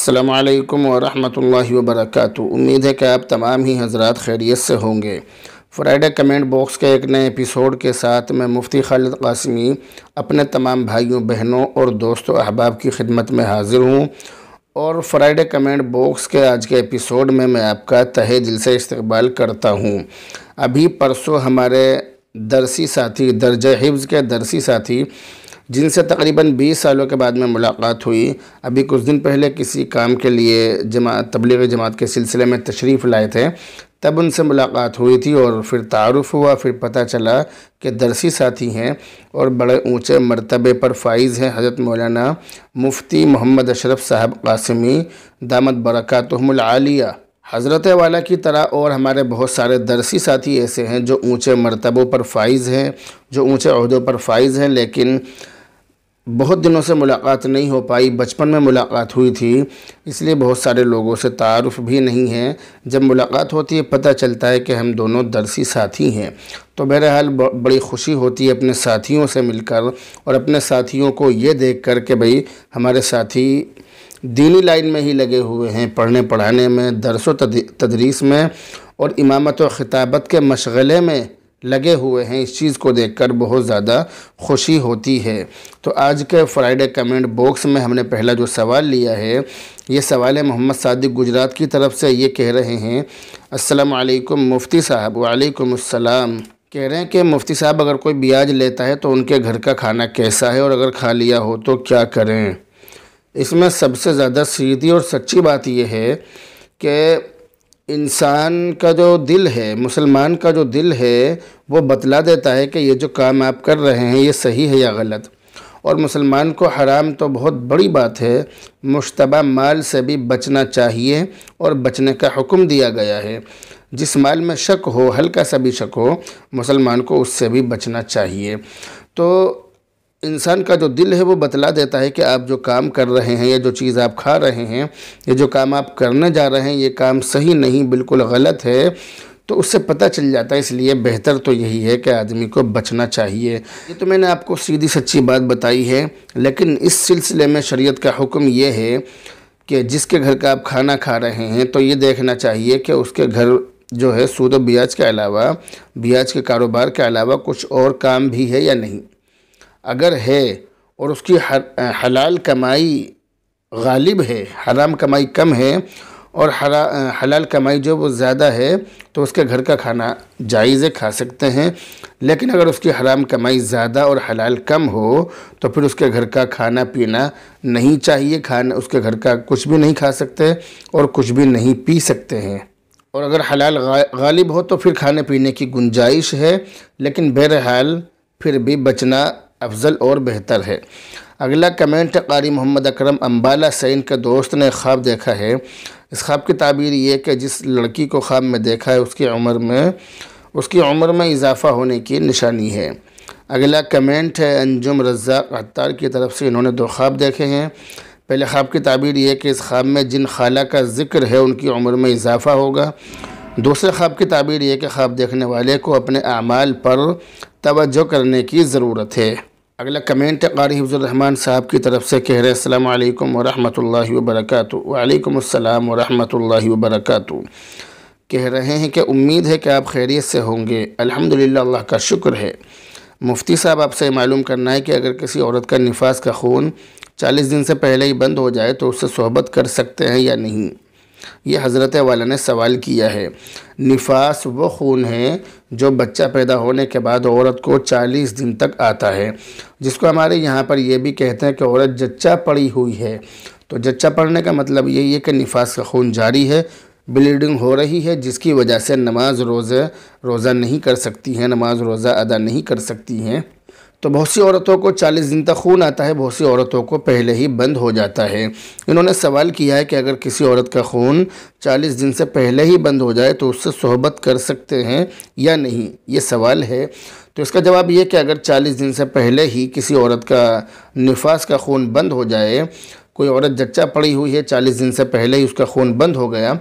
अस्सलामु अलैकुम वरहमतुल्लाहि वबरकातुहू। उम्मीद है कि आप तमाम ही हज़रात खैरियत से होंगे। फ्राइडे कमेंट बॉक्स के एक नए एपिसोड के साथ मैं मुफ्ती खालिद कासिमी अपने तमाम भाइयों बहनों और दोस्तों अहबाब की खिदमत में हाज़िर हूँ। और फ्राइडे कमेंट बॉक्स के आज के एपिसोड में मैं आपका तहे दिल से इस्तकबाल करता हूँ। अभी परसों हमारे दरसी साथी दर्जे हिफ्ज़ के दरसी साथी जिनसे तकरीबन 20 सालों के बाद में मुलाकात हुई, अभी कुछ दिन पहले किसी काम के लिए तबलीग जमात के सिलसिले में तशरीफ़ लाए थे, तब उनसे मुलाकात हुई थी और फिर तारुफ़ हुआ। फिर पता चला कि दरसी साथी हैं और बड़े ऊंचे मर्तबे पर फाइज़ हैं हज़रत मौलाना मुफ्ती मोहम्मद अशरफ साहब कासिमी दामत बरकातुहुमुल आलिया। हज़रत वाला की तरह और हमारे बहुत सारे दरसी साथी ऐसे हैं जो ऊंचे मर्तबों पर फाइज़ हैं, जो ऊंचे ओहदों पर फाइज़ हैं, लेकिन बहुत दिनों से मुलाकात नहीं हो पाई। बचपन में मुलाकात हुई थी, इसलिए बहुत सारे लोगों से तारुफ़ भी नहीं है। जब मुलाकात होती है पता चलता है कि हम दोनों दरसी साथी हैं। तो बहरहाल बड़ी खुशी होती है अपने साथियों से मिलकर और अपने साथियों को ये देख कर के भाई हमारे साथी दीनी लाइन में ही लगे हुए हैं, पढ़ने पढ़ाने में, दरस व तदरीस में और इमामत व ख़िताबत के मशगले में लगे हुए हैं। इस चीज़ को देखकर बहुत ज़्यादा खुशी होती है। तो आज के फ्राइडे कमेंट बॉक्स में हमने पहला जो सवाल लिया है, ये सवाल है मोहम्मद सादिक गुजरात की तरफ से। ये कह रहे हैं, अस्सलामु अलैकुम मुफ्ती साहब। वालेकुम अस्सलाम। कह रहे हैं कि मुफ्ती साहब, अगर कोई ब्याज लेता है तो उनके घर का खाना कैसा है और अगर खा लिया हो तो क्या करें? इसमें सबसे ज़्यादा सीधी और सच्ची बात यह है कि इंसान का जो दिल है, मुसलमान का जो दिल है, वो बतला देता है कि ये जो काम आप कर रहे हैं ये सही है या गलत। और मुसलमान को हराम तो बहुत बड़ी बात है, मुश्तबा माल से भी बचना चाहिए और बचने का हुक्म दिया गया है। जिस माल में शक हो, हल्का सा भी शक हो, मुसलमान को उससे भी बचना चाहिए। तो इंसान का जो दिल है वो बतला देता है कि आप जो काम कर रहे हैं, ये जो चीज़ आप खा रहे हैं, ये जो काम आप करने जा रहे हैं, ये काम सही नहीं, बिल्कुल गलत है। तो उससे पता चल जाता है। इसलिए बेहतर तो यही है कि आदमी को बचना चाहिए। ये तो मैंने आपको सीधी सच्ची बात बताई है, लेकिन इस सिलसिले में शरीयत का हुक्म ये है कि जिसके घर का आप खाना खा रहे हैं तो ये देखना चाहिए कि उसके घर जो है सूद व ब्याज के अलावा, ब्याज के कारोबार के अलावा कुछ और काम भी है या नहीं। अगर है और उसकी हलाल कमाई गालिब है, हराम कमाई कम है और हलाल कमाई जो वो ज़्यादा है, तो उसके घर का खाना जायज़ है, खा सकते हैं। लेकिन अगर उसकी हराम कमाई ज़्यादा और हलाल कम हो तो फिर उसके घर का खाना पीना नहीं चाहिए। उसके घर का कुछ भी नहीं खा सकते और कुछ भी नहीं पी सकते हैं। और अगर हलाल गालिब हो तो फिर खाने पीने की गुंजाइश है, लेकिन बहरहाल फिर भी बचना अफजल और बेहतर है। अगला कमेंट कारी मोहम्मद अकरम अम्बाला से। इनके दोस्त ने ख्वाब देखा है। इस ख्वाब की ताबीर ये कि जिस लड़की को ख्वाब में देखा है उसकी उम्र में इजाफ़ा होने की निशानी है। अगला कमेंट है अंजुम रज़ाक अत्तार की तरफ से। इन्होंने दो ख्वाब देखे हैं। पहले ख्वाब की ताबीर ये कि इस ख्वाब में जिन खाला का ज़िक्र है उनकी उम्र में इजाफ़ा होगा। दूसरे ख्वाब की ताबीर ये कि ख्वाब देखने वाले को अपने अमाल पर तवज्जो करने की ज़रूरत है। अगला कमेंट कारी हिफ्ज़ुर रहमान साहब की तरफ से। कह रहे हैं, अस्सलामु अलैकुम वरहमतुल्लाहि वबरकातुहू। वालेकुम अस्सलाम वरहमतुल्लाहि वबरकातुहू। कह रहे हैं कि उम्मीद है कि आप खैरियत से होंगे। अल्हम्दुलिल्लाह, अल्लाह का शुक्र है। मुफ्ती साहब, आपसे मालूम करना है कि अगर किसी औरत का निफास का खून 40 दिन से पहले ही बंद हो जाए तो उससे सोहबत कर सकते हैं या नहीं। ये हज़रत वाला ने सवाल किया है। निफास वो खून है जो बच्चा पैदा होने के बाद औरत को 40 दिन तक आता है, जिसको हमारे यहाँ पर यह भी कहते हैं कि औरत जच्चा पड़ी हुई है। तो जच्चा पड़ने का मतलब यही है कि निफास का खून जारी है, ब्लीडिंग हो रही है, जिसकी वजह से नमाज रोज़ा नहीं कर सकती हैं, नमाज रोज़ा अदा नहीं कर सकती हैं। तो बहुत सी औरतों को 40 दिन तक खून आता है, बहुत सी औरतों को पहले ही बंद हो जाता है। इन्होंने सवाल किया है कि अगर किसी औरत का खून 40 दिन से पहले ही बंद हो जाए तो उससे सोहबत कर सकते हैं या नहीं, ये सवाल है। तो इसका जवाब ये कि अगर 40 दिन से पहले ही किसी औरत का निफास का खून बंद हो जाए, कोई औरत जच्चा पड़ी हुई है, 40 दिन से पहले ही उसका खून बंद हो गया,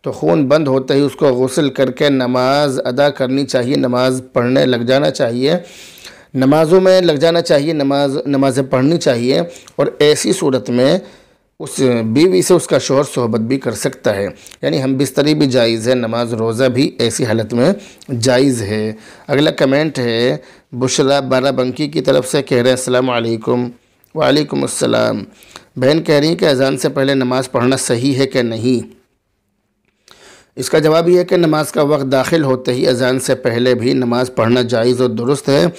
तो खून बंद होते ही उसको गुस्ल करके नमाज अदा करनी चाहिए, नमाज पढ़ने लग जाना चाहिए, नमाज़ों में लग जाना चाहिए, नमाज़ें पढ़नी चाहिए। और ऐसी सूरत में उस बीवी से उसका शौहर सोहबत भी कर सकता है, यानी हम बिस्तरी भी जायज़ है, नमाज रोज़ा भी ऐसी हालत में जायज़ है। अगला कमेंट है बुशरा बाराबंकी की तरफ से, कह रहे हैं अस्सलाम वालेकुम। वालेकुम अस्सलाम। बहन कह रही है कि अज़ान से पहले नमाज़ पढ़ना सही है कि नहीं। इसका जवाब यह है कि नमाज का वक्त दाखिल होते ही अज़ान से पहले भी नमाज़ पढ़ना जायज़ और दुरुस्त है।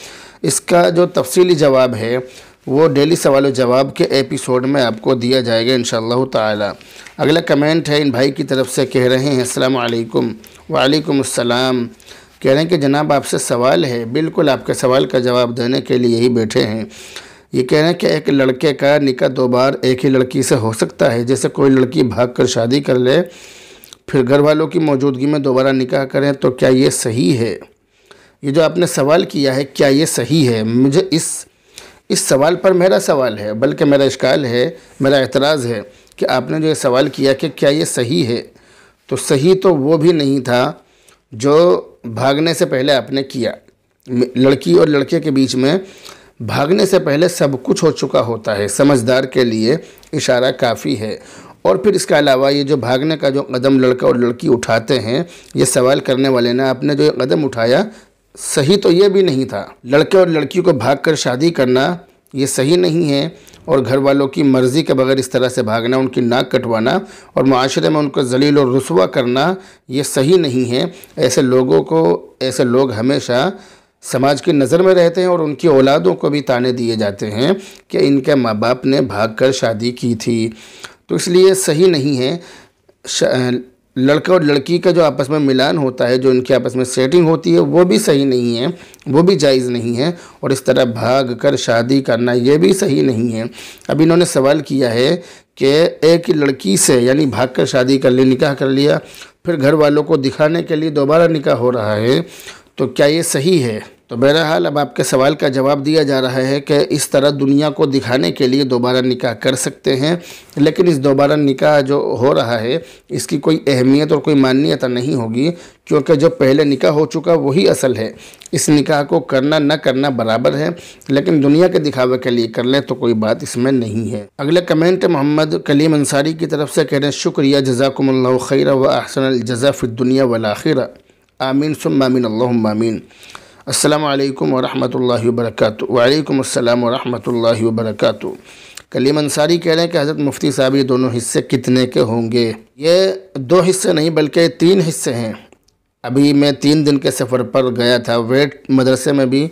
इसका जो तफसीली जवाब है वो डेली सवाल जवाब के एपिसोड में आपको दिया जाएगा इंशाअल्लाह ताला। अगला कमेंट है इन भाई की तरफ से, कह रहे हैं अस्सलाम वालेकुम। वालेकुम अस्सलाम। कह रहे हैं कि जनाब आपसे सवाल है। बिल्कुल आपके सवाल का जवाब देने के लिए ही बैठे हैं। ये कह रहे हैं कि एक लड़के का निकाह 2 बार एक ही लड़की से हो सकता है? जैसे कोई लड़की भाग कर शादी कर ले फिर घर वालों की मौजूदगी में दोबारा निकाह करें, तो क्या ये सही है? ये जो आपने सवाल किया है क्या ये सही है? मुझे इस सवाल पर मेरा सवाल है, बल्कि मेरा इश्काल है, मेरा एतराज़ है कि आपने जो ये सवाल किया कि क्या ये सही है, तो सही तो वो भी नहीं था जो भागने से पहले आपने किया। लड़की और लड़के के बीच में भागने से पहले सब कुछ हो चुका होता है, समझदार के लिए इशारा काफ़ी है। और फिर इसके अलावा ये जो भागने का जो कदम लड़का और लड़की उठाते हैं, ये सवाल करने वाले ने आपने जो कदम उठाया सही तो ये भी नहीं था। लड़के और लड़की को भागकर शादी करना ये सही नहीं है, और घर वालों की मर्ज़ी के बगैर इस तरह से भागना, उनकी नाक कटवाना और माशरे में उनको जलील और रुस्वा करना ये सही नहीं है। ऐसे लोग हमेशा समाज की नज़र में रहते हैं और उनकी औलादों को भी ताने दिए जाते हैं कि इनके माँ बाप ने भागकर शादी की थी। तो इसलिए सही नहीं है। लड़का और लड़की का जो आपस में मिलान होता है, जो इनकी आपस में सेटिंग होती है, वो भी सही नहीं है, वो भी जायज़ नहीं है। और इस तरह भाग कर शादी करना ये भी सही नहीं है। अब इन्होंने सवाल किया है कि एक लड़की से यानी भाग कर शादी कर ली, निकाह कर लिया, फिर घर वालों को दिखाने के लिए दोबारा निकाह हो रहा है, तो क्या ये सही है? तो बहरहाल अब आपके सवाल का जवाब दिया जा रहा है कि इस तरह दुनिया को दिखाने के लिए दोबारा निकाह कर सकते हैं, लेकिन इस दोबारा निकाह जो हो रहा है इसकी कोई अहमियत और कोई मान्यता नहीं होगी, क्योंकि जो पहले निकाह हो चुका वही असल है। इस निकाह को करना न करना बराबर है, लेकिन दुनिया के दिखावे के लिए कर लें तो कोई बात इसमें नहीं है। अगले कमेंट मोहम्मद कलीम अंसारी की तरफ से, कह रहे हैं शुक्रिया जज़ाकुमुल्लाहु खैरा व अहसनल जज़ा फ़िद दुनिया वल आखिरा, आमीन सुम्मा आमीन अल्लाहुम्मा आमीन। अस्सलामु अलैकुम व रहमतुल्लाहि व बरकातुहू। वालेकुम अस्सलाम व रहमतुल्लाहि व बरकातुहू। कलीम अंसारी कह रहे हैं कि हज़रत मुफ्ती साहब ये दोनों हिस्से कितने के होंगे? ये 2 हिस्से नहीं बल्कि 3 हिस्से हैं। अभी मैं 3 दिन के सफ़र पर गया था। वेट मदरसे में भी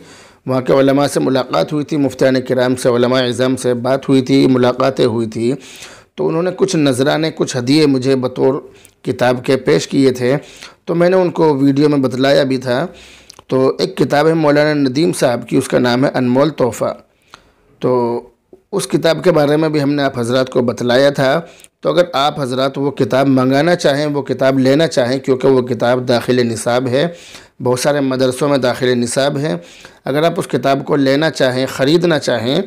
वहाँ के उलमा से मुलाकात हुई थी, मुफ्तियान किराम से, उलमा इज़ाम से बात हुई थी, मुलाकातें हुई थी। तो उन्होंने कुछ नजराने, कुछ हदिये मुझे बतौर किताब के पेश किए थे, तो मैंने उनको वीडियो में बतलाया भी था। तो एक किताब है मौलाना नदीम साहब की, उसका नाम है अनमोल तोहफ़ा। तो उस किताब के बारे में भी हमने आप हज़रात को बतलाया था। तो अगर आप हज़रात वो किताब मंगाना चाहें, वो किताब लेना चाहें, क्योंकि वो किताब दाखिल निसाब है, बहुत सारे मदरसों में दाखिल निसाब है। अगर आप उस किताब को लेना चाहें, ख़रीदना चाहें,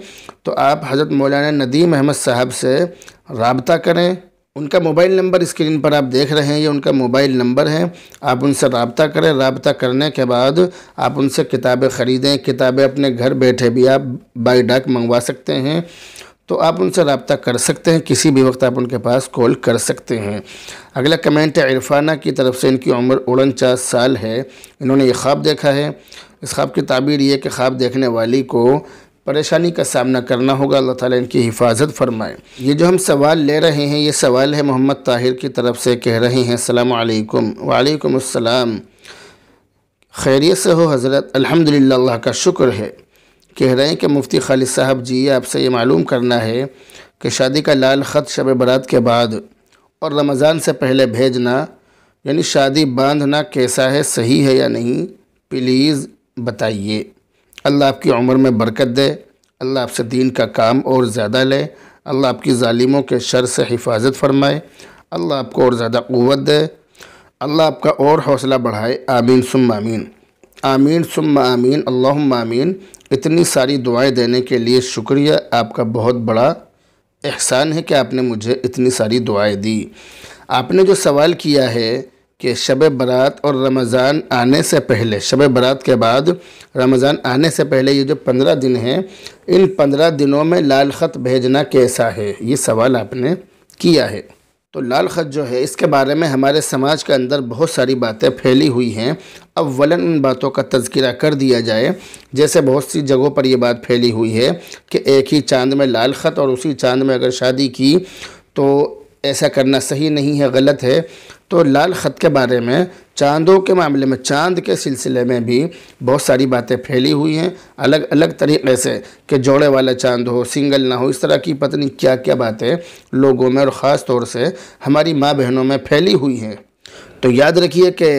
तो आप हज़रत मौलाना नदीम अहमद साहब से राब्ता करें। उनका मोबाइल नंबर स्क्रीन पर आप देख रहे हैं, ये उनका मोबाइल नंबर है। आप उनसे राब्ता करें। राब्ता करने के बाद आप उनसे किताबें ख़रीदें। किताबें अपने घर बैठे भी आप बाई डाक मंगवा सकते हैं। तो आप उनसे रब्ता कर सकते हैं, किसी भी वक्त आप उनके पास कॉल कर सकते हैं। अगला कमेंट है इरफाना की तरफ से। इनकी उम्र 49 साल है। इन्होंने ये ख्वाब देखा है। इस ख्वाब की ताबीर ये कि ख्वाब देखने वाली को परेशानी का सामना करना होगा। अल्लाह ताला इनकी हिफाजत फरमाए। ये जो हम सवाल ले रहे हैं, ये सवाल है मोहम्मद ताहिर की तरफ से। कह रहे हैं अस्सलाम वालेकुम। वालेकुम अस्सलाम। खैरियत से हो हज़रत? अल्हम्दुलिल्लाह, अल्लाह का शुक्र है। कह रहे हैं कि मुफ्ती खालिद साहब जी, आपसे ये मालूम करना है कि शादी का लाल ख़त शब बारात के बाद और रमज़ान से पहले भेजना, यानी शादी बांधना कैसा है, सही है या नहीं? प्लीज़ बताइए। अल्लाह आपकी उम्र में बरकत दे। अल्लाह आपसे दीन का काम और ज़्यादा ले। अल्लाह आपकी ज़ालिमों के शर से हिफाजत फरमाए। अल्लाह आपको और ज़्यादा क़ुव्वत दे। अल्लाह आपका और हौसला बढ़ाए। आमीन सुम्मा आमीन। आमीन सुम्मा आमीन अल्लाहुम्मा आमीन। इतनी सारी दुआएं देने के लिए शुक्रिया। आपका बहुत बड़ा एहसान है कि आपने मुझे इतनी सारी दुआएं दी। आपने जो सवाल किया है कि शब बारात और रमज़ान आने से पहले, शब बारात के बाद रमज़ान आने से पहले ये जो 15 दिन हैं, इन 15 दिनों में लाल ख़त भेजना कैसा है, ये सवाल आपने किया है। तो लाल ख़त जो है इसके बारे में हमारे समाज के अंदर बहुत सारी बातें फैली हुई हैं। अव्वलन उन बातों का तज़किरा कर दिया जाए। जैसे बहुत सी जगहों पर यह बात फैली हुई है कि एक ही चांद में लाल ख़त और उसी चांद में अगर शादी की तो ऐसा करना सही नहीं है, गलत है। तो लाल ख़त के बारे में, चांदों के मामले में, चांद के सिलसिले में भी बहुत सारी बातें फैली हुई हैं अलग अलग तरीक़े से कि जोड़े वाला चांद हो, सिंगल ना हो, इस तरह की पता नहीं क्या क्या बातें लोगों में और ख़ास तौर से हमारी माँ बहनों में फैली हुई हैं। तो याद रखिए कि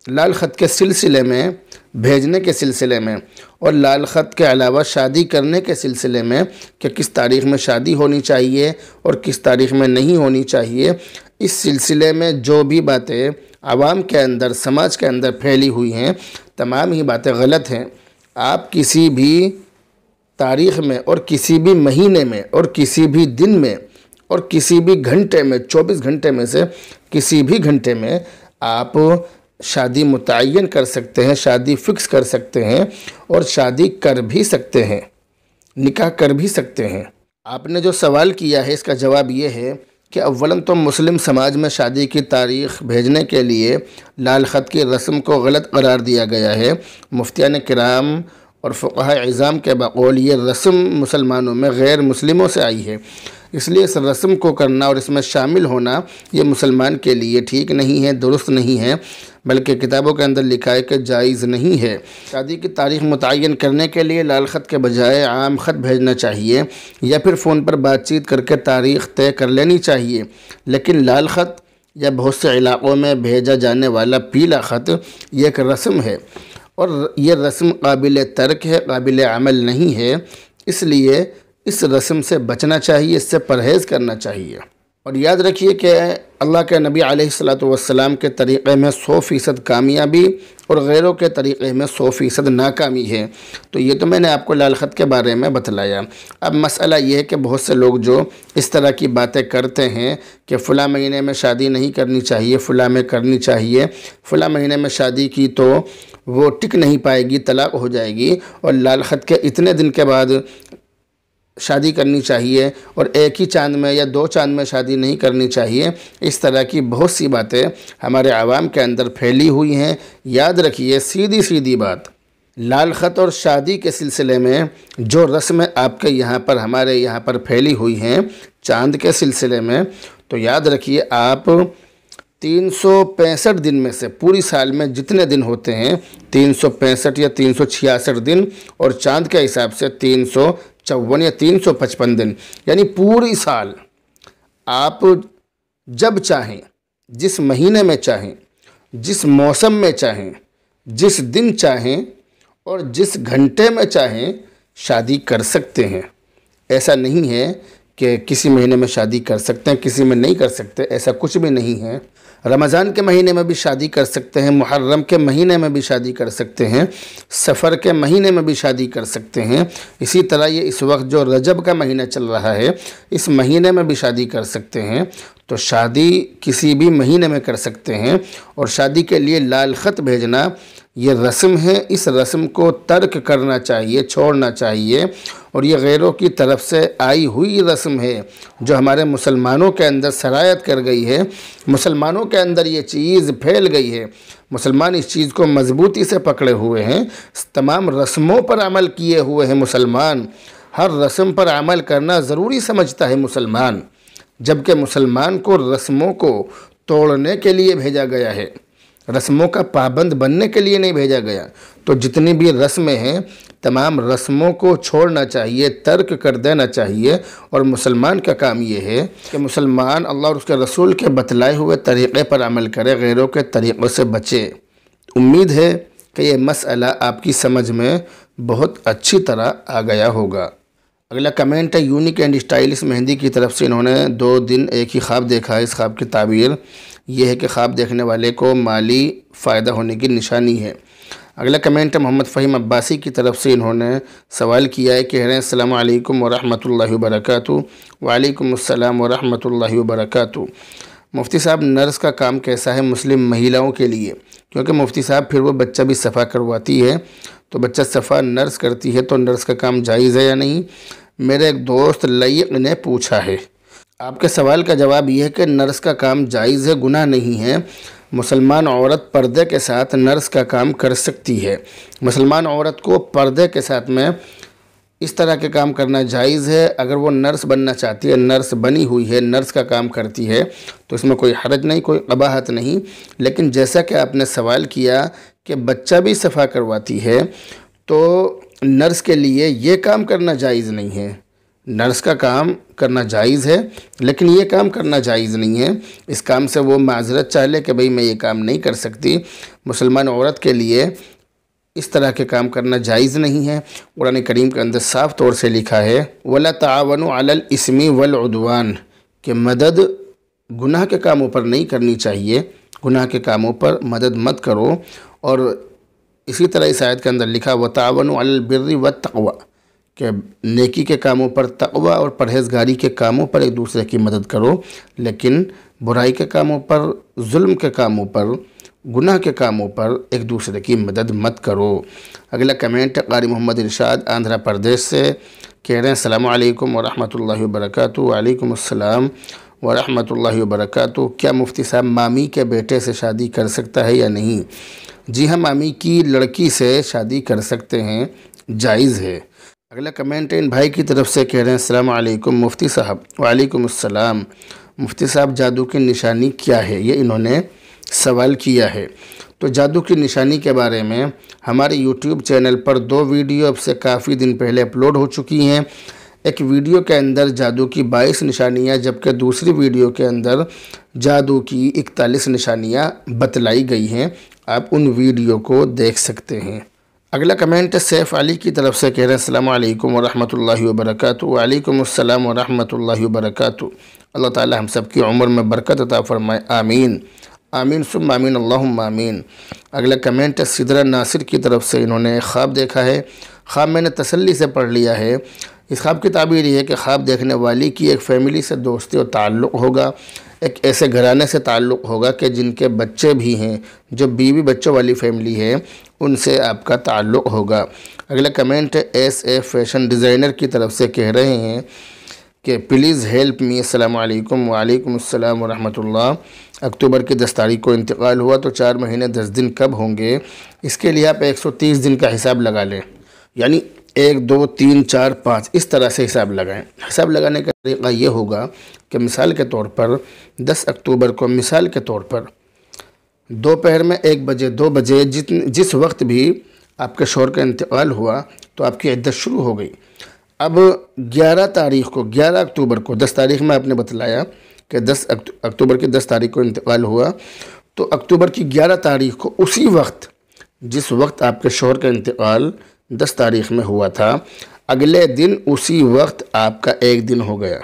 लाल ख़त के सिलसिले में, भेजने के सिलसिले में और लाल ख़त के अलावा शादी करने के सिलसिले में कि किस तारीख़ में शादी होनी चाहिए और किस तारीख़ में नहीं होनी चाहिए, इस सिलसिले में जो भी बातें आवाम के अंदर, समाज के अंदर फैली हुई हैं, तमाम ही बातें गलत हैं। आप किसी भी तारीख़ में और किसी भी महीने में और किसी भी दिन में और किसी भी घंटे में, 24 घंटे में से किसी भी घंटे में आप शादी मुतय्यन कर सकते हैं, शादी फ़िक्स कर सकते हैं और शादी कर भी सकते हैं, निकाह कर भी सकते हैं। आपने जो सवाल किया है इसका जवाब ये है कि अव्वलन तो मुस्लिम समाज में शादी की तारीख़ भेजने के लिए लाल ख़त की रस्म को गलत करार दिया गया है। मुफ्तियान किराम और फ़ुक़हा इज़ाम के बक़ौल ये रस्म मुसलमानों में गैर मुस्लिमों से आई है, इसलिए इस रस्म को करना और इसमें शामिल होना ये मुसलमान के लिए ठीक नहीं है, दुरुस्त नहीं है, बल्कि किताबों के अंदर लिखा है कि जायज़ नहीं है। शादी की तारीख़ मुतय्यन करने के लिए लाल ख़त के बजाय आम ख़त भेजना चाहिए या फिर फ़ोन पर बातचीत करके तारीख़ तय कर लेनी चाहिए। लेकिन लाल ख़त या बहुत से इलाक़ों में भेजा जाने वाला पीला ख़त ये एक रस्म है और ये रस्म काबिल तर्क है, काबिल अमल नहीं है। इसलिए इस रस्म से बचना चाहिए, इससे परहेज़ करना चाहिए। और याद रखिए कि अल्लाह के नबी अलैहिस्सलातु वस्सलाम के तरीक़े में 100% कामयाबी और गैरों के तरीक़े में 100% नाकामी है। तो ये तो मैंने आपको लाल ख़त के बारे में बतलाया। अब मसला ये है कि बहुत से लोग जो इस तरह की बातें करते हैं कि फ़लाँ महीने में शादी नहीं करनी चाहिए, फ़लाँ में करनी चाहिए, फ़लाँ महीने में शादी की तो वो टिक नहीं पाएगी, तलाक़ हो जाएगी, और लाल ख़त के इतने दिन के बाद शादी करनी चाहिए और एक ही चांद में या 2 चांद में शादी नहीं करनी चाहिए। इस तरह की बहुत सी बातें हमारे आवाम के अंदर फैली हुई हैं। याद रखिए, सीधी सीधी बात, लाल ख़त और शादी के सिलसिले में जो रस्में आपके यहाँ पर, हमारे यहाँ पर फैली हुई हैं चांद के सिलसिले में, तो याद रखिए आप 365 दिन में से, पूरी साल में जितने दिन होते हैं 365 या 366 दिन, और चांद के हिसाब से 354 या 355 दिन, यानी पूरी साल आप जब चाहें, जिस महीने में चाहें, जिस मौसम में चाहें, जिस दिन चाहें और जिस घंटे में चाहें शादी कर सकते हैं। ऐसा नहीं है कि किसी महीने में शादी कर सकते हैं, किसी में नहीं कर सकते, ऐसा कुछ भी नहीं है। रमज़ान के महीने में भी शादी कर सकते हैं, मुहर्रम के महीने में भी शादी कर सकते हैं, सफ़र के महीने में भी शादी कर सकते हैं। इसी तरह ये इस वक्त जो रजब का महीना चल रहा है, इस महीने में भी शादी कर सकते हैं। तो शादी किसी भी महीने में कर सकते हैं। और शादी के लिए लाल ख़त भेजना ये रस्म है, इस रस्म को तर्क करना चाहिए, छोड़ना चाहिए। और ये गैरों की तरफ से आई हुई रस्म है जो हमारे मुसलमानों के अंदर सरायत कर गई है, मुसलमानों के अंदर ये चीज़ फैल गई है, मुसलमान इस चीज़ को मजबूती से पकड़े हुए हैं, तमाम रस्मों पर अमल किए हुए हैं मुसलमान। हर रस्म पर अमल करना ज़रूरी समझता है मुसलमान, जबकि मुसलमान को रस्मों को तोड़ने के लिए भेजा गया है, रस्मों का पाबंद बनने के लिए नहीं भेजा गया। तो जितनी भी रस्में हैं तमाम रस्मों को छोड़ना चाहिए, तर्क कर देना चाहिए। और मुसलमान का काम ये है कि मुसलमान अल्लाह और उसके रसूल के बतलाए हुए तरीक़े पर अमल करे, गैरों के तरीक़ों से बचे। उम्मीद है कि ये मसला आपकी समझ में बहुत अच्छी तरह आ गया होगा। अगला कमेंट है यूनिक एंड स्टाइलिश मेहंदी की तरफ से। इन्होंने 2 दिन एक ही ख्वाब देखा है। इस ख्वाब की ताबीर ये है कि ख्वाब देखने वाले को माली फ़ायदा होने की निशानी है। अगला कमेंट है मोहम्मद फ़हीम अब्बासी की तरफ से। इन्होंने सवाल किया है, कह रहे हैं अस्सलामु अलैकुम वरहमतुल्लाहि वबरकातुहू। वालेकुम अस्सलाम वरहमतुल्लाहि वबरकातुहू। मुफ्ती साहब, नर्स का काम कैसा है मुस्लिम महिलाओं के लिए? क्योंकि मुफ्ती साहब फिर वो बच्चा भी सफ़ा करवाती है, तो बच्चा सफ़ा नर्स करती है, तो नर्स का काम जायज़ है या नहीं? मेरे एक दोस्त लय्यक ने पूछा है। आपके सवाल का जवाब यह है कि नर्स का काम जायज़ है, गुनाह नहीं है। मुसलमान औरत पर्दे के साथ नर्स का काम कर सकती है। मुसलमान औरत को पर्दे के साथ में इस तरह के काम करना जायज़ है। अगर वो नर्स बनना चाहती है, नर्स बनी हुई है, नर्स का काम करती है, तो इसमें कोई हरज नहीं, कोई कबाहत नहीं। लेकिन जैसा कि आपने सवाल किया कि बच्चा भी सफ़ा करवाती है, तो नर्स के लिए ये काम करना जायज़ नहीं है। नर्स का काम करना जायज़ है, लेकिन ये काम करना जायज़ नहीं है। इस काम से वो माजरत चाह ले कि भाई मैं ये काम नहीं कर सकती। मुसलमान औरत के लिए इस तरह के काम करना जायज़ नहीं है। कुरान करीम के अंदर साफ़ तौर से लिखा है, वला तावनु अलल इस्मी वल उद्वान, कि मदद गुनाह के कामों पर नहीं करनी चाहिए, गुनाह के कामों पर मदद मत करो। और इसी तरह इस आयत के अंदर लिखा व तावनु अलल बिर्रि व तक़वा, कि नेकी के कामों पर, तक़वा और परहेज़गारी के कामों पर एक दूसरे की मदद करो, लेकिन बुराई के कामों पर, जुल्म के कामों पर, गुनाह के कामों पर एक दूसरे की मदद मत करो। अगला कमेंट क़ारी मोहम्मद इरशाद आंध्र प्रदेश से कह रहे हैं, अस्सलामु अलैकुम व रहमतुल्लाहि व बरकातुहू। वालेकुम अस्सलाम व रहमतुल्लाहि व बरकातुहू। क्या मुफ्ती साहब मामी के बेटे से शादी कर सकता है या नहीं? जी हाँ, मामी की लड़की से शादी कर सकते हैं, जायज़ है। अगला कमेंट इन भाई की तरफ से कह रहे हैं, अस्सलामु अलैकुम मुफ्ती साहब। वालेकुम अस्सलाम। मुफ्ती साहब जादू की निशानी क्या है, ये इन्होंने सवाल किया है। तो जादू की निशानी के बारे में हमारे YouTube चैनल पर 2 वीडियो अब से काफ़ी दिन पहले अपलोड हो चुकी हैं। एक वीडियो के अंदर जादू की 22 निशानियाँ, जबकि दूसरी वीडियो के अंदर जादू की 41 निशानियाँ बतलाई गई हैं। आप उन वीडियो को देख सकते हैं। अगला कमेंट सैफ़ अली की तरफ से कह रहे हैं, अस्सलामु अलैकुम व रहमतुल्लाहि व बरकातुहू। वालेकुम अस्सलाम व रहमतुल्लाहि व बरकातुहू। अल्लाह ताला हम सब की उम्र में बरकत अता फरमाए, आमीन आमीन सुम्मा आमीन अल्लाहुम्मा आमीन। अगला कमेंट सिदरा नासिर की तरफ से, इन्होंने ख्वाब देखा है। ख्वाब मैंने तसल्ली से पढ़ लिया है। इस ख्वाब की ताबीर ये है कि ख्वाब देखने वाली की एक फ़ैमिली से दोस्ती और ताल्लुक़ होगा, एक ऐसे घराने से ताल्लुक़ होगा कि जिनके बच्चे भी हैं, जो बीवी बच्चों वाली फ़ैमिली है, उनसे आपका ताल्लुक़ होगा। अगला कमेंट SA फैशन डिज़ाइनर की तरफ से कह रहे हैं कि प्लीज़ हेल्प मी। अस्सलामु अलैकुम। वालेकुम अस्सलाम व रहमतुल्लाह। अक्टूबर की 10 तारीख को इंतकाल हुआ, तो 4 महीने 10 दिन कब होंगे? इसके लिए आप 130 दिन का हिसाब लगा लें, यानी 1 2 3 4 5 इस तरह से हिसाब लगाएं। हिसाब लगाने का तरीक़ा ये होगा कि मिसाल के तौर पर 10 अक्टूबर को, मिसाल के तौर पर दोपहर में 1 बजे 2 बजे जिस वक्त भी आपके शौहर का इंतकाल हुआ, तो आपकी इद्दत शुरू हो गई। अब 11 तारीख को, 11 अक्टूबर को, 10 तारीख में आपने बतलाया कि 10 अक्टूबर की 10 तारीख को इंतकाल हुआ, तो अक्टूबर की 11 तारीख को, उसी वक्त जिस वक्त आपके शौहर का इंतकाल 10 तारीख में हुआ था, अगले दिन उसी वक्त आपका 1 दिन हो गया,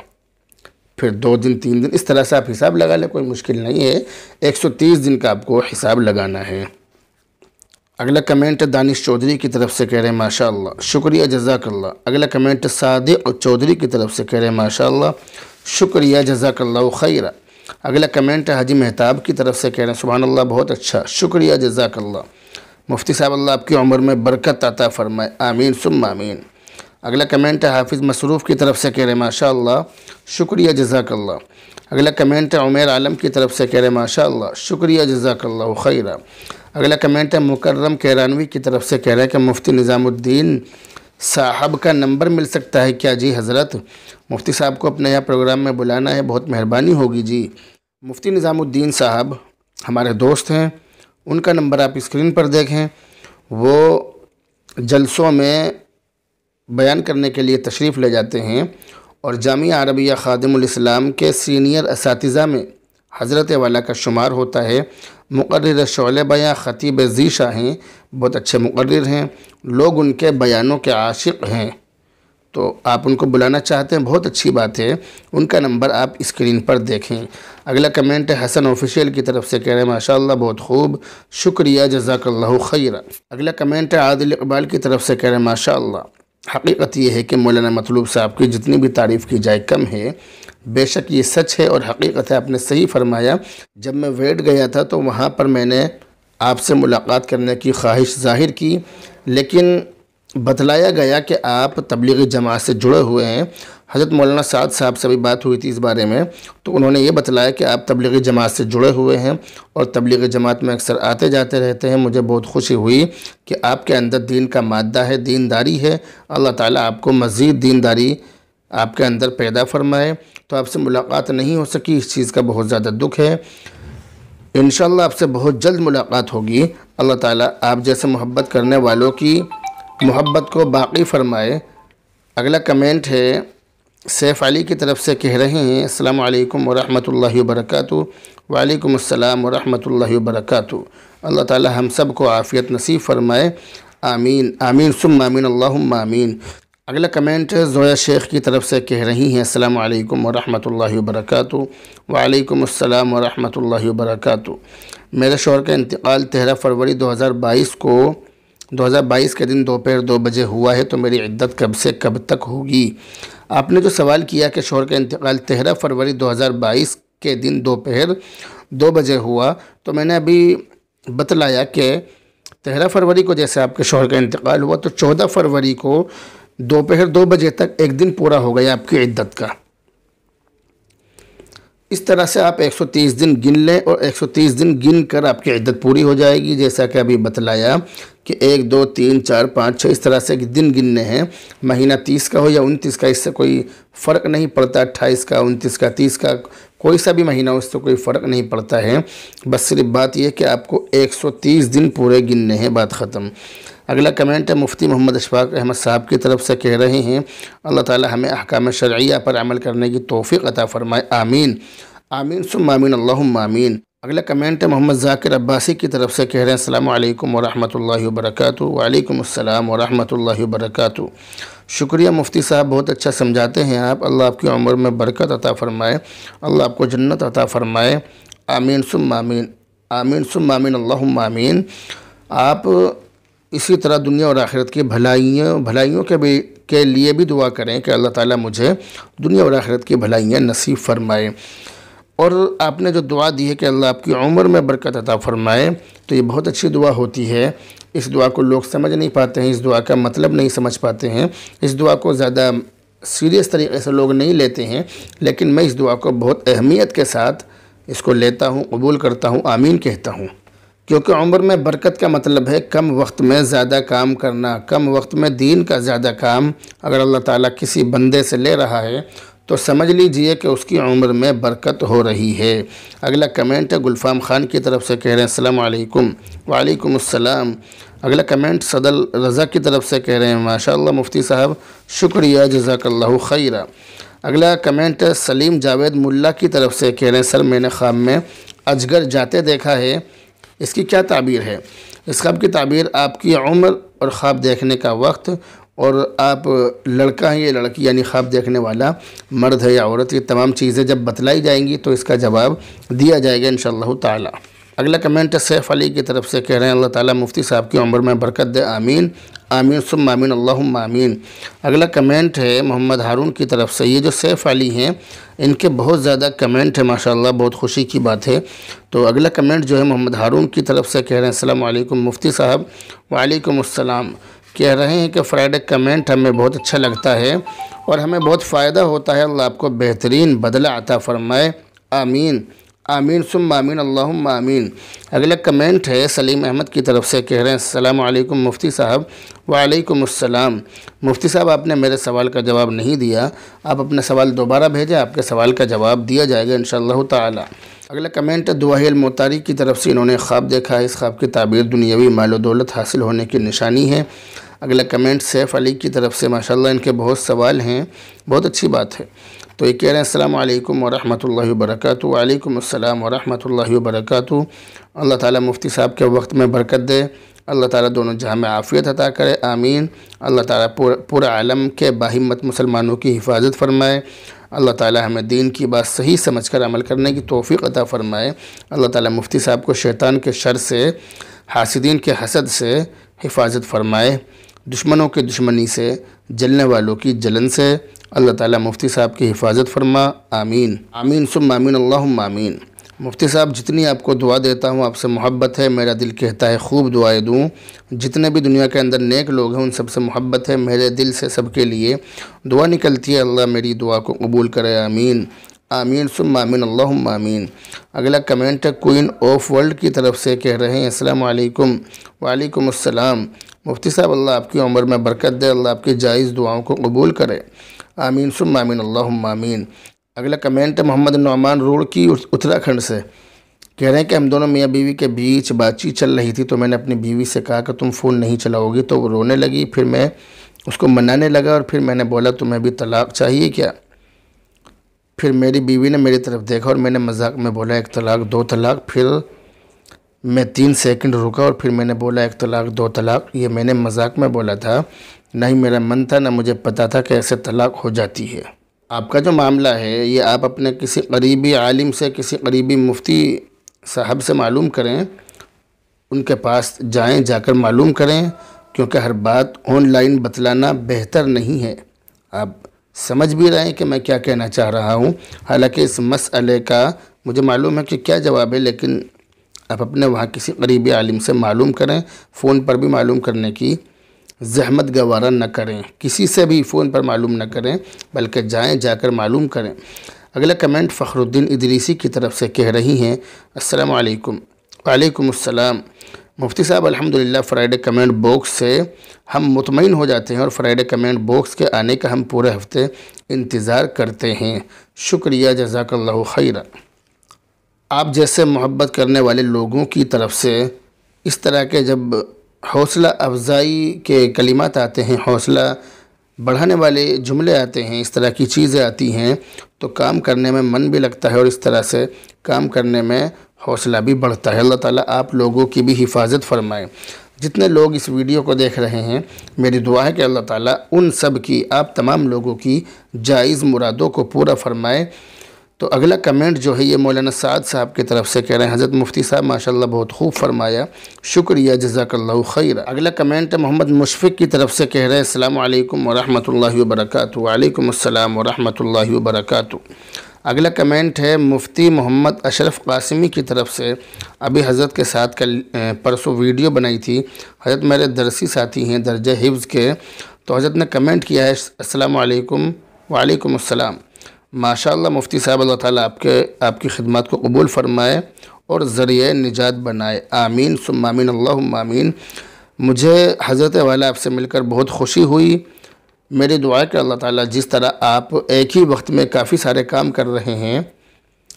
फिर 2 दिन 3 दिन, इस तरह से आप हिसाब लगा लें, कोई मुश्किल नहीं है। 130 दिन का आपको हिसाब लगाना है। अगला कमेंट दानिश चौधरी की तरफ से कह रहे हैं, माशाअल्लाह, शुक्रिया जज़ाकल्लाह। अगला कमेंट सादिक चौधरी की तरफ से कह रहे हैं, माशाअल्लाह, शुक्रिया जज़ाकल्लाह खैरा। अगला कमेंट हाजी मेहताब की तरफ से कह रहे हैं, सुभानअल्लाह, बहुत अच्छा, शुक्रिया जज़ाकल्लाह। मुफ्ती साहब अल्लाह आपकी उम्र में बरकत अता फरमाए, आमीन सुम्मा आमीन। अगला कमेंट हाफिज़ मसरूफ़ की तरफ से कह रहे हैं, माशाअल्लाह, शुक्रिया जज़ाकल्लाह। अगला कमेंट उमैर आलम की तरफ से कह रहे हैं, माशाअल्लाह, शुक्रिया जज़ाकल्लाह खैरा। अगला कमेंट है मुकर्रम कैरानवी की तरफ से, कह रहे हैं कि मुफ्ती निज़ामुद्दीन साहब का नंबर मिल सकता है क्या? जी हज़रत, मुफ्ती साहब को अपने यहाँ प्रोग्राम में बुलाना है, बहुत मेहरबानी होगी जी। मुफ्ती निज़ामुद्दीन साहब हमारे दोस्त हैं, उनका नंबर आप स्क्रीन पर देखें। वो जलसों में बयान करने के लिए तशरीफ़ ले जाते हैं और जामिया अरबिया खादिमुल इस्लाम के सीनियर असातिज़ा में हज़रत वाला का शुमार होता है। मुक़र्रिर शौले बयां ख़तीब ज़ीशा हैं, बहुत अच्छे मुक़र्रिर हैं, लोग उनके बयानों के आशिक़ हैं, तो आप उनको बुलाना चाहते हैं, बहुत अच्छी बात है। उनका नंबर आप स्क्रीन पर देखें। अगला कमेंट है हसन ऑफिशियल की तरफ से, कह रहे हैं, माशाअल्लाह, बहुत खूब, शुक्रिया जज़ाकल्लाहु खैरा। अगला कमेंट है आदिल इकबाल की तरफ से, कह रहे हैं, माशाअल्लाह, हकीकत ये है कि मौलाना मतलूब साहब की जितनी भी तारीफ़ की जाए कम है। बेशक ये सच है और हकीकत है, आपने सही फरमाया। जब मैं वेट गया था तो वहाँ पर मैंने आपसे मुलाकात करने की ख्वाहिश ज़ाहिर की, लेकिन बतलाया गया कि आप तबलीगी जमात से जुड़े हुए हैं, हज़रत मौलाना साद साहब से भी बात हुई थी इस बारे में, तो उन्होंने ये बतलाया कि आप तबलीगी जमात से जुड़े हुए हैं और तबलीगी जमात में अक्सर आते जाते रहते हैं। मुझे बहुत खुशी हुई कि आपके अंदर दीन का मादा है, दीनदारी है। अल्लाह ताला आपको मज़ीद दीनदारी आपके अंदर पैदा फरमाए। तो आपसे मुलाकात नहीं हो सकी, इस चीज़ का बहुत ज़्यादा दुख है। इंशाअल्लाह आपसे बहुत जल्द मुलाकात होगी। अल्लाह ताला आप जैसे मोहब्बत करने वालों की मोहब्बत को बाकी फ़रमाए। अगला कमेंट है सैफ़ अली की तरफ से, कह रहे हैं अस्सलामु अलैकुम वरहमतुल्लाहि वबरकातुहू। वालेकुम अस्सलाम वरहमतुल्लाहि वबरकातुहू। अल्लाह ताला हम सब को आफ़ियत नसीब फ़रमाए। आमीन आमीन सुम्मा आमीन अल्लाहुम्मा आमीन। अगला कमेंट है ज़ोया शेख की तरफ से, कह रही हैं अस्सलामु अलैकुम वरहमतुल्लाहि वबरकातुहू। वालेकुम अस्सलाम वरहमतुल्लाहि वबरकातुहू। मेरे शौहर का इंतकाल 13 फरवरी 2022 के दिन दोपहर 2 बजे हुआ है, तो मेरी इद्दत कब से कब तक होगी? आपने जो सवाल किया कि शौहर का इंतकाल 13 फरवरी 2022 के दिन दोपहर 2 बजे हुआ, तो मैंने अभी बतलाया कि 13 फरवरी को जैसे आपके शौहर का इंतकाल हुआ, तो 14 फरवरी को दोपहर 2 बजे तक एक दिन पूरा हो गया आपकी इद्दत का। इस तरह से आप 130 दिन गिन लें और 130 दिन गिन कर आपकी इद्दत पूरी हो जाएगी। जैसा कि अभी बतलाया कि 1 2 3 4 5 6 इस तरह से दिन गिनने हैं। महीना 30 का हो या 29 का, इससे कोई फ़र्क नहीं पड़ता। 28 का, 29 का, 30 का, कोई सा भी महीना हो, इससे कोई फ़र्क नहीं पड़ता है। बस सिर्फ बात यह कि आपको 130 दिन पूरे गिनने हैं, बात ख़त्म। अगला कमेंट है मुफ्ती मोहम्मद अशफाक अहमद साहब की तरफ से, कह रहे हैं अल्लाह ताला हमें अहकाम शरइया पर अमल करने की तौफ़ीक़ अता फ़रमाए। आमीन आमीन सुम्मा आमीन अल्लाहुम्मा आमीन। अगला कमेंट है मोहम्मद ज़ाकिर अब्बासी की तरफ से, कह रहे हैं अस्सलामु अलैकुम वरहमतुल्लाहि वबरकातुहू। वालेकुम अस्सलाम वरहमतुल्लाहि वबरकातुहू। शुक्रिया मुफ्ती साहब, बहुत अच्छा समझाते हैं आप। अल्लाह आपकी उम्र में बरकत अता फ़रमाए, अल्लाह आपको जन्नत अता फ़रमाए। आमीन सुम्मा आमीन आमीन सुम्मा आमीन अल्लाहुम्मा आमीन। आप इसी तरह दुनिया और आखिरत की भलाइयों के लिए भी दुआ करें कि अल्लाह ताला मुझे दुनिया और आखिरत की भलाइयाँ नसीब फ़रमाए। और आपने जो दुआ दी है कि अल्लाह आपकी उम्र में बरकत अता फ़रमाए, तो ये बहुत अच्छी दुआ होती है। इस दुआ को लोग समझ नहीं पाते हैं, इस दुआ का मतलब नहीं समझ पाते हैं, इस दुआ को ज़्यादा सीरियस तरीके से लोग नहीं लेते हैं। लेकिन मैं इस दुआ को बहुत अहमियत के साथ इसको लेता हूँ, कबूल करता हूँ, आमीन कहता हूँ। क्योंकि उम्र में बरकत का मतलब है कम वक्त में ज़्यादा काम करना, कम वक्त में दीन का ज़्यादा काम। अगर अल्लाह ताला किसी बंदे से ले रहा है तो समझ लीजिए कि उसकी उम्र में बरकत हो रही है। अगला कमेंट है गुलफ़ाम ख़ान की तरफ से, कह रहे हैं अस्सलामु अलैकुम। वालेकुम अस्सलाम। अगला कमेंट सदल रज़ा की तरफ से, कह रहे हैं माशाअल्लाह मुफ्ती साहब, शुक्रिया, जज़ाकल्लाहु खैरा। अगला कमेंट है सलीम जावेद मुल्ला की तरफ से, कह रहे हैं सर मैंने ख्वाब में अजगर जाते देखा है, इसकी क्या ताबीर है? इस ख्वाब की ताबीर आपकी उम्र और ख्वाब देखने का वक्त, और आप लड़का हैं या लड़की, यानी ख्वाब देखने वाला मर्द है या औरत, ये तमाम चीज़ें जब बतलाई जाएंगी तो इसका जवाब दिया जाएगा इंशाअल्लाह ताला। अगला कमेंट है सैफ़ अली की तरफ से, कह रहे हैं अल्लाह ताला मुफ्ती साहब की उम्र में बरकत दे। आमीन आमीन सुम्मा आमीन अल्लाहुम्मा आमीन। अगला कमेंट है मोहम्मद हारून की तरफ से। ये जो सैफ़ अली हैं, इनके बहुत ज़्यादा कमेंट है माशाअल्लाह, बहुत खुशी की बात है। तो अगला कमेंट जो है मोहम्मद हारून की तरफ से, कह रहे हैं अस्सलामु अलैकुम मुफ्ती साहब। वालेकुम अस्सलाम। कह रहे हैं कि फ्राइडे कमेंट हमें बहुत अच्छा लगता है और हमें बहुत फ़ायदा होता है। अल्लाह आपको बेहतरीन बदला अता फ़रमाए। आमीन आमीन सुम्मा आमीन अल्लाहुम्मा आमीन। अगला कमेंट है सलीम अहमद की तरफ से, कह रहे हैं अस्सलामु अलैकुम मुफ्ती साहब। वालेकुम अस्सलाम। मुफ्ती साहब, आपने मेरे सवाल का जवाब नहीं दिया, आप अपना सवाल दोबारा भेजें, आपके सवाल का जवाब दिया जाएगा इंशाअल्लाह ताला। अगला कमेंट है दुआहिल मोतारी की तरफ से। इन्होंने ख्वाब देखा है, इस ख्वाब की ताबीर दुनियावी मालो दौलत हासिल होने की निशानी है। अगला कमेंट सैफ़ अली की तरफ से, माशाअल्लाह इनके बहुत सवाल हैं, बहुत अच्छी बात है। तो ये कह रहे हैं अस्सलामु अलैकुम वरहमतुल्लाहि वबरकातुहू। वालेकुम अस्सलाम वरहमतुल्लाहि वबरकातुहू। अल्लाह ताला मुफ्ती साहब के वक्त में बरकत दे, अल्लाह ताला दोनों जहां में आफ़ियत अता करे। आमीन। अल्लाह ताला पूरा आलम के बाहिम्मत मुसलमानों की हिफाजत फरमाए। अल्लाह ताला हमें दीन की बात सही समझकर अमल करने की तौफ़ीक़ अता फ़रमाए। अल्लाह ताला मुफ्ती साहब को शैतान के शर से, हासिदीन के हसद से हिफाजत फरमाए, दुश्मनों के दुश्मनी से, जलने वालों की जलन से अल्लाह ताला मुफ्ती साहब की हिफाजत फरमा। आमीन आमीन सुम्मा आमीन अल्लाहुम्मा आमीन। मुफ्ती साहब, जितनी आपको दुआ देता हूँ आपसे मोहब्बत है, मेरा दिल कहता है खूब दुआएं दूँ। जितने भी दुनिया के अंदर नेक लोग हैं उन सबसे मोहब्बत है, मेरे दिल से सबके लिए दुआ निकलती है। अल्लाह मेरी दुआ को कबूल करे, आमीन आमीन सुम्मा आमीन अल्लाहुम्मा आमीन। अगला कमेंट है क्वीन ऑफ वर्ल्ड की तरफ से, कह रहे हैं अस्सलाम वालेकुम। वालेकुम अस्सलाम। मुफ्ती साहब, अल्लाह आपकी उम्र में बरकत दे, अल्लाह आपकी जायज़ दुआओं को कबूल करे, आमीन सुम्मा आमीन अल्लाहुम्मा आमीन। अगला कमेंट है मोहम्मद नौमान रोड की उत्तराखंड से, कह रहे हैं कि हम दोनों मियाँ बीवी के बीच बातचीत चल रही थी तो मैंने अपनी बीवी से कहा कि तुम फ़ोन नहीं चलाओगी, तो वो रोने लगी। फिर मैं उसको मनाने लगा और फिर मैंने बोला तुम्हें भी तलाक चाहिए क्या? फिर मेरी बीवी ने मेरी तरफ देखा और मैंने मजाक में बोला एक तलाक दो तलाक। फिर मैं 3 सेकंड रुका और फिर मैंने बोला एक तलाक दो तलाक। ये मैंने मजाक में बोला था, ना ही मेरा मन था, ना मुझे पता था कि ऐसे तलाक हो जाती है। आपका जो मामला है ये आप अपने किसी करीबी आलिम से, किसी करीबी मुफ्ती साहब से मालूम करें, उनके पास जाएं, जाकर मालूम करें, क्योंकि हर बात ऑनलाइन बतलाना बेहतर नहीं है। आप समझ भी रहे हैं कि मैं क्या कहना चाह रहा हूं। हालांकि इस मसले का मुझे मालूम है कि क्या जवाब है, लेकिन आप अपने वहाँ किसी करीबी आलिम से मालूम करें। फ़ोन पर भी मालूम करने की ज़हमत गवारा न करें, किसी से भी फ़ोन पर मालूम न करें, बल्कि जाएं, जाकर मालूम करें। अगला कमेंट फ़खरुद्दीन इदरीसी की तरफ से, कह रही हैं अस्सलाम वालेकुम। वालेकुम अस्सलाम। मुफ्ती साहब, अल्हम्दुलिल्लाह फ्राइडे कमेंट बॉक्स से हम मुतमईन हो जाते हैं और फ्राइडे कमेंट बॉक्स के आने का हम पूरे हफ्ते इंतज़ार करते हैं। शुक्रिया, जज़ाकल्लाहु खैरा। आप जैसे मोहब्बत करने वाले लोगों की तरफ से इस तरह के जब हौसला अफजाई के कलिमात आते हैं, हौसला बढ़ाने वाले जुमले आते हैं, इस तरह की चीज़ें आती हैं, तो काम करने में मन भी लगता है और इस तरह से काम करने में हौसला भी बढ़ता है। अल्लाह ताला आप लोगों की भी हिफाजत फरमाए। जितने लोग इस वीडियो को देख रहे हैं, मेरी दुआ है कि अल्लाह ताला उन सब की, आप तमाम लोगों की जायज़ मुरादों को पूरा फरमाए। तो अगला कमेंट जो है ये मौलाना साद साहब की तरफ से, कह रहे हैं हज़रत मुफ्ती साहब माशाल्लाह बहुत खूब फरमाया, शुक्रिया, जज़ाकल्लाहु खैर। अगला कमेंट मोहम्मद मुशफ़िक की तरफ से, कह रहे हैं अस्सलामु अलैकुम व रहमतुल्लाहि व बरकातुहू। वालेकुम अस्सलाम व रहमतुल्लाहि व बरकातुहू। अगला कमेंट है मुफ्ती मोहम्मद अशरफ कासिमी की तरफ से। अभी हज़रत के साथ कल परसों वीडियो बनाई थी, हज़रत मेरे दरसी साथी हैं दर्जे हिफ्ज़ के, तो हज़रत ने कमेंट किया है अस्सलामु अलैकुम। वालेकुम अस्सलाम। माशाअल्लाह मुफ्ती साहब, अल्लाह ताला आपकी खिदमत को कबूल फ़रमाए और ज़रिए निजात बनाए, आमीन सुम्मा आमीन अल्लाहुम्मा आमीन। मुझे हज़रत वाला आपसे मिलकर बहुत खुशी हुई। मेरी दुआ है कि अल्लाह ताला जिस तरह आप एक ही वक्त में काफ़ी सारे काम कर रहे हैं,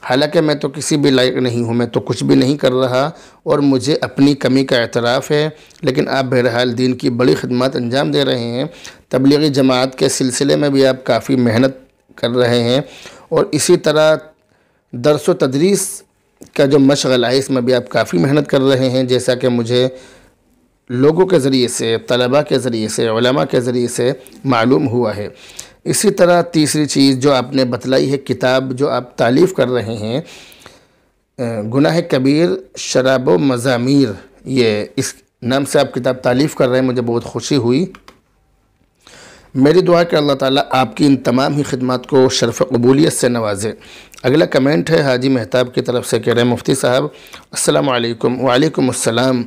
हालांकि मैं तो किसी भी लायक नहीं हूँ, मैं तो कुछ भी नहीं कर रहा और मुझे अपनी कमी का एतराफ़ है, लेकिन आप बहरहाल दीन की बड़ी खिदमत अंजाम दे रहे हैं। तबलीगी जमात के सिलसिले में भी आप काफ़ी मेहनत कर रहे हैं और इसी तरह दर्स व तदरीस का जो मशगला है इसमें भी आप काफ़ी मेहनत कर रहे हैं, जैसा कि मुझे लोगों के ज़रिए से, तलबा के ज़रिए से, उलमा के ज़रिए से मालूम हुआ है। इसी तरह तीसरी चीज़ जो आपने बतलाई है, किताब जो आप तालीफ़ कर रहे हैं, गुनाह कबीर शराब व मज़ामीर, ये इस नाम से आप किताब तालीफ़ कर रहे हैं, मुझे बहुत खुशी हुई। मेरी दुआ कि अल्लाह ताला आपकी इन तमाम ही खिदमत को शर्फ़ कबूलियत से नवाजे। अगला कमेंट है हाजी मेहताब की तरफ से, कह रहे हैं मुफ्ती साहब अस्सलामु अलैकुम। वालेकुम अस्सलाम।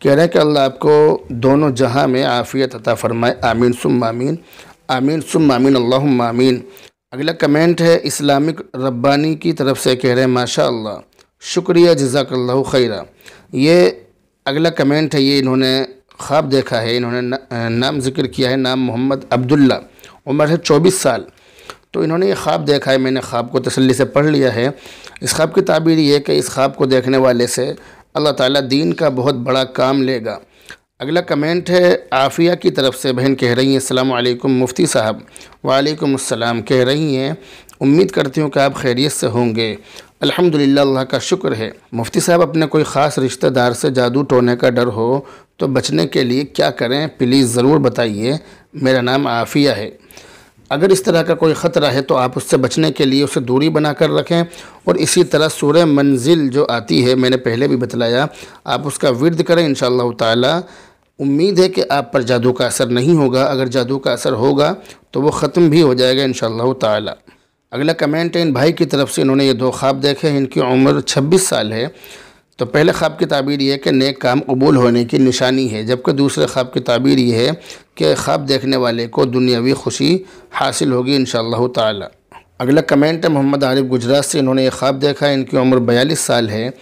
कह रहे हैं कि अल्लाह आपको दोनों जहां में आफ़ियत अता फ़रमाए, आमीन सुम्मा आमीन, आमीन सुम्मा आमीन अल्लाहुम्मा आमीन। अगला कमेंट है इस्लामिक रब्बानी की तरफ से, कह रहे हैं माशाअल्लाह, शुक्रिया, जज़ाकल्लाहु खैरा। ये अगला कमेंट है, ये इन्होंने ख्वाब देखा है, इन्होंने नाम ज़िक्र किया है, नाम मोहम्मद अब्दुल्ला, उम्र है 24 साल। तो इन्होंने ये ख्वाब देखा है, मैंने ख्वाब को तसल्ली से पढ़ लिया है। इस ख्वाब की ताबीर ये है कि इस ख्वाब को देखने वाले से अल्लाह ताला दीन का बहुत बड़ा काम लेगा। अगला कमेंट है आफ़िया की तरफ से, बहन कह रही हैं अस्सलामु अलैकुम मुफ्ती साहब। वालेकुम अस्सलाम। कह रही हैं उम्मीद करती हूँ कि आप खैरियत से होंगे। अल्हम्दुलिल्लाह, अल्लाह का शुक्र है। मुफ्ती साहब, अपने कोई ख़ास रिश्तेदार से जादू टोने का डर हो तो बचने के लिए क्या करें, प्लीज़ ज़रूर बताइए। मेरा नाम आफ़िया है। अगर इस तरह का कोई ख़तरा है तो आप उससे बचने के लिए उसे दूरी बना कर रखें और इसी तरह सूरह मंजिल जो आती है, मैंने पहले भी बतलाया, आप उसका विर्द करें। इंशाअल्लाह ताला उम्मीद है कि आप पर जादू का असर नहीं होगा। अगर जादू का असर होगा तो वो ख़त्म भी हो जाएगा इंशाअल्लाह ताला। अगला कमेंट है इन भाई की तरफ से, इन्होंने ये 2 ख्वाब देखे हैं, इनकी उम्र 26 साल है। तो पहले ख्वाब की ताबीर ये है कि नेक काम कबूल होने की निशानी है, जबकि दूसरे ख्वाब की ताबीर ये है कि ख्वाब देखने वाले को दुनियावी खुशी हासिल होगी इंशाअल्लाह ताला। अगला कमेंट है मोहम्मद आरिफ गुजरात से, इन्होंने ये ख्वाब देखा है, इनकी उम्र 42 साल है।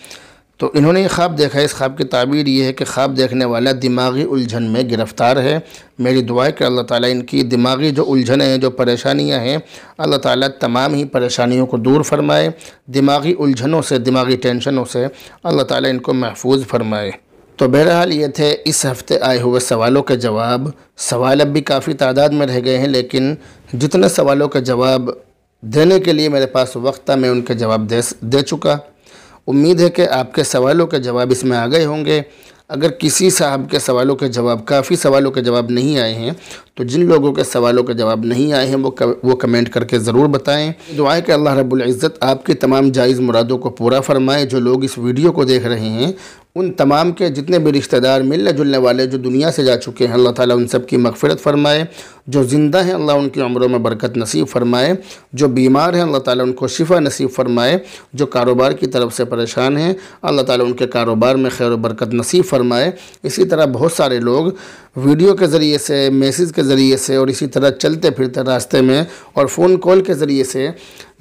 तो इन्होंने ये ख्वाब देखा है, इस ख्वाब की ताबीर ये है कि ख्वाब देखने वाला दिमागी उलझन में गिरफ़्तार है। मेरी दुआ है कि अल्लाह ताला इनकी दिमागी जो उलझनें हैं, जो परेशानियां हैं, अल्लाह ताला तमाम ही परेशानियों को दूर फरमाए। दिमागी उलझनों से, दिमागी टेंशनों से अल्लाह ताला इनको महफूज फरमाए। तो बहरहाल ये थे इस हफ़्ते आए हुए सवालों के जवाब। सवाल अब भी काफ़ी तादाद में रह गए हैं, लेकिन जितने सवालों के जवाब देने के लिए मेरे पास वक्त था, मैं उनके जवाब दे चुका। उम्मीद है कि आपके सवालों के जवाब इसमें आ गए होंगे। अगर किसी साहब के सवालों के जवाब, काफ़ी सवालों के जवाब नहीं आए हैं, तो जिन लोगों के सवालों के जवाब नहीं आए हैं वो कमेंट करके ज़रूर बताएं। दुआ है कि अल्लाह रब्बुल इज़्ज़त आपकी तमाम जायज़ मुरादों को पूरा फरमाए। जो लोग इस वीडियो को देख रहे हैं, उन तमाम के जितने भी रिश्तेदार, मिलने जुलने वाले जो दुनिया से जा चुके हैं, अल्लाह ताला उन सब की मग़फ़िरत फ़रमाए। जो ज़िंदा हैं अल्लाह उनकी उम्रों में बरकत नसीब फ़रमाए। जो बीमार हैं अल्लाह ताला उनको शिफ़ा नसीब फ़रमाए। जो कारोबार की तरफ से परेशान हैं अल्लाह ताला उनके कारोबार में खैर व बरकत नसीब फ़रमाए। इसी तरह बहुत सारे लोग वीडियो के ज़रिए से, मैसेज के ज़रिए से और इसी तरह चलते फिरते रास्ते में और फ़ोन कॉल के ज़रिए से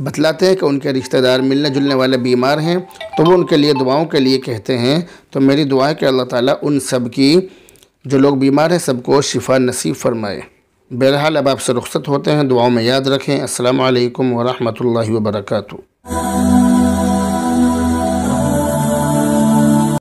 बतलाते हैं कि उनके रिश्तेदार, मिलने जुलने वाले बीमार हैं, तो वो उनके लिए दुआओं के लिए कहते हैं। तो मेरी दुआ है कि अल्लाह ताला उन सब की, जो लोग बीमार हैं, सबको शिफ़ा नसीब फ़रमाए। बहरहाल अब आपसे रुख़्सत होते हैं, दुआओं में याद रखें। अस्सलामु अलैकुम व रहमतुल्लाहि व बरकातुहू।